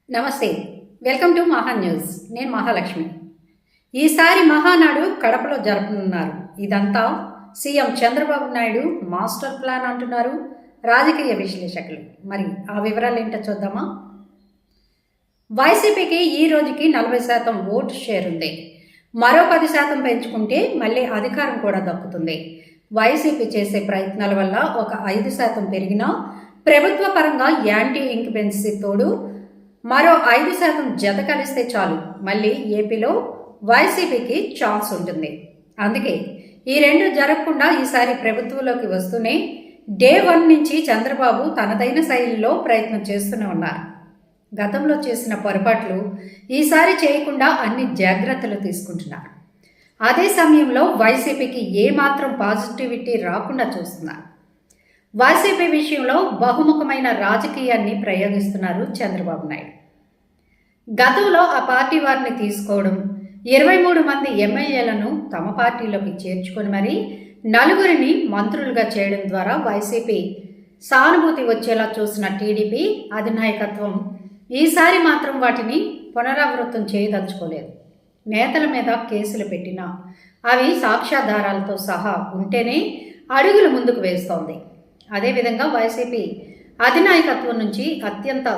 నమస్తే, welcome to మహా news. నేను మహాలక్ష్మి. ఈసారి మహానాడు కడపలో జరపనున్నారు. ఇదంతా CM Chandrababu Naidu master plan అంటున్నారు రాజకీయ విశ్లేషకులు. మరి ఆ వివరాలు ఏంటో చూద్దామా? వైసీపీకి ఈ రోజుకి 40% ఓటు షేర్ ఉంది. మరో 10% పెంచుకుంటే మళ్ళీ అధికారం కూడా దక్కుతుంది. వైసీపీ చేసే ప్రయత్నాల వల్ల ఒక 5% పెరిగినా ప్రభుత్వ పరంగా యాంటీ ఇంక్యుబెన్సీ తోడు మరో 5% జత కలిస్తే చాలు మళ్ళీ ఏపీలో వైసీపీకి ఛాన్స్ ఉంటుంది. అందుకే ఈ రెండు జరగకుండా ఈసారి ప్రభుత్వంలోకి వస్తూనే డే 1 నుంచి చంద్రబాబు తనదైన శైలిలో ప్రయత్నం చేస్తూనే ఉన్నారు. గతంలో చేసిన పొరపాట్లు ఈసారి చేయకుండా అన్ని జాగ్రత్తలు తీసుకుంటున్నారు. అదే సమయంలో వైసీపీకి ఏమాత్రం పాజిటివిటీ రాకుండా చూస్తున్నారు. వైసీపీ విషయంలో బహుముఖమైన రాజకీయాన్ని ప్రయోగిస్తున్నారు చంద్రబాబు నాయుడు. గతంలో ఆ పార్టీ వారిని తీసుకోవడం, 23 మంది ఎమ్మెల్యేలను తమ పార్టీలోకి చేర్చుకొని మరీ 4 మంత్రులుగా చేయడం ద్వారా వైసీపీ సానుభూతి వచ్చేలా చూసిన టీడీపీ అధినాయకత్వం ఈసారి మాత్రం వాటిని పునరావృతం చేయదలుచుకోలేదు. నేతల మీద కేసులు పెట్టినా అవి సాక్ష్యాధారాలతో సహా ఉంటేనే అడుగులు ముందుకు వేస్తోంది. అదేవిధంగా వైసీపీ అధినాయకత్వం నుంచి అత్యంత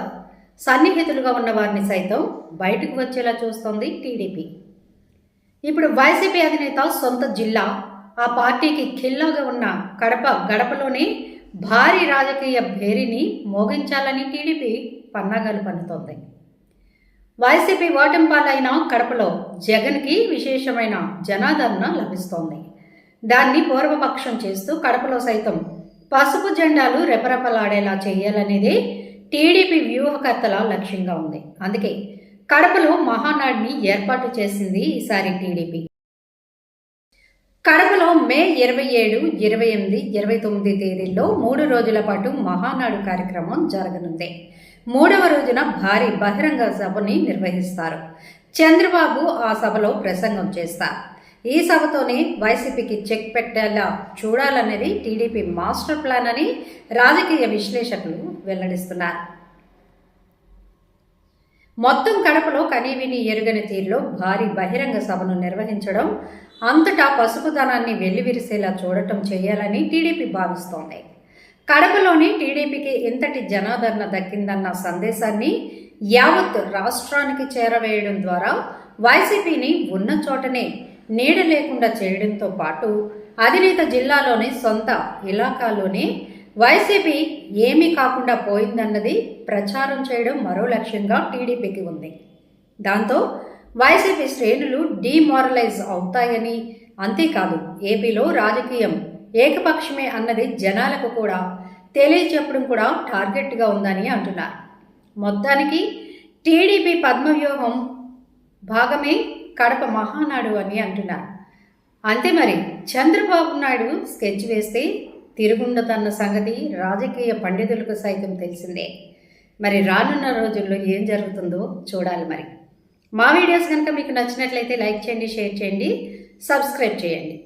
సన్నిహితులుగా ఉన్న వారిని సైతం బయటకు వచ్చేలా చూస్తోంది టీడీపీ. ఇప్పుడు వైసీపీ అధినేత సొంత జిల్లా, ఆ పార్టీకి ఖిల్లాగా ఉన్న కడప గడపలోనే భారీ రాజకీయ భేరీని మోగించాలని టీడీపీ పన్నాగాలు పన్నుతోంది. వైసీపీ ఓటమి పాలైన కడపలో జగన్కి విశేషమైన జనాదరణ లభిస్తోంది. దాన్ని పూర్వపక్షం చేస్తూ కడపలో సైతం పసుపు జెండాలు రెపరెపలాడేలా చేయాలనేదే టీడీపీ వ్యూహకర్తల లక్ష్యంగా ఉంది. అందుకే కడపలో మహానాడిని ఏర్పాటు చేసింది ఈసారి టీడీపీ. కడపలో మే 27, 28, 29 తేదీల్లో 3 రోజుల పాటు మహానాడు కార్యక్రమం జరగనుంది. 3వ రోజున భారీ బహిరంగ సభని నిర్వహిస్తారు. చంద్రబాబు ఆ సభలో ప్రసంగం చేస్తారు. ఈ సభతోనే వైసీపీకి చెక్ పెట్టేలా చూడాలనేది టీడీపీ మాస్టర్ ప్లాన్ అని రాజకీయ విశ్లేషకులు వెల్లడిస్తున్నారు. మొత్తం కడపలో కనీవిని ఎరుగని తీరులో భారీ బహిరంగ సభను నిర్వహించడం, అంతటా పసుపుదనాన్ని వెల్లివిరిసేలా చూడటం చేయాలని టీడీపీ భావిస్తోంది. కడపలోని టీడీపీకి ఇంతటి జనాదరణ దక్కిందన్న సందేశాన్ని యావత్ రాష్ట్రానికి చేరవేయడం ద్వారా వైసీపీని ఉన్న చోటనే నీడ లేకుండా చేయడంతో పాటు అధినేత జిల్లాలోని సొంత ఇలాకాలోనే వైసీపీ ఏమీ కాకుండా పోయిందన్నది ప్రచారం చేయడం మరో లక్ష్యంగా టీడీపీకి ఉంది. దాంతో వైసీపీ శ్రేణులు డీమారలైజ్ అవుతాయని, అంతేకాదు ఏపీలో రాజకీయం ఏకపక్షమే అన్నది జనాలకు కూడా తెలియచెప్పడం కూడా టార్గెట్గా ఉందని అంటున్నారు. మొత్తానికి టీడీపీ పద్మవ్యూహం భాగమే కడప మహానాడు అని అంటున్నారు. అంతే మరి, చంద్రబాబు నాయుడు స్కెచ్ వేస్తే తిరుగుండదన్న సంగతి రాజకీయ పండితులకు సైతం తెలిసిందే. మరి రానున్న రోజుల్లో ఏం జరుగుతుందో చూడాలి. మరి మా వీడియోస్ కనుక మీకు నచ్చినట్లయితే లైక్ చేయండి, షేర్ చేయండి, సబ్స్క్రైబ్ చేయండి.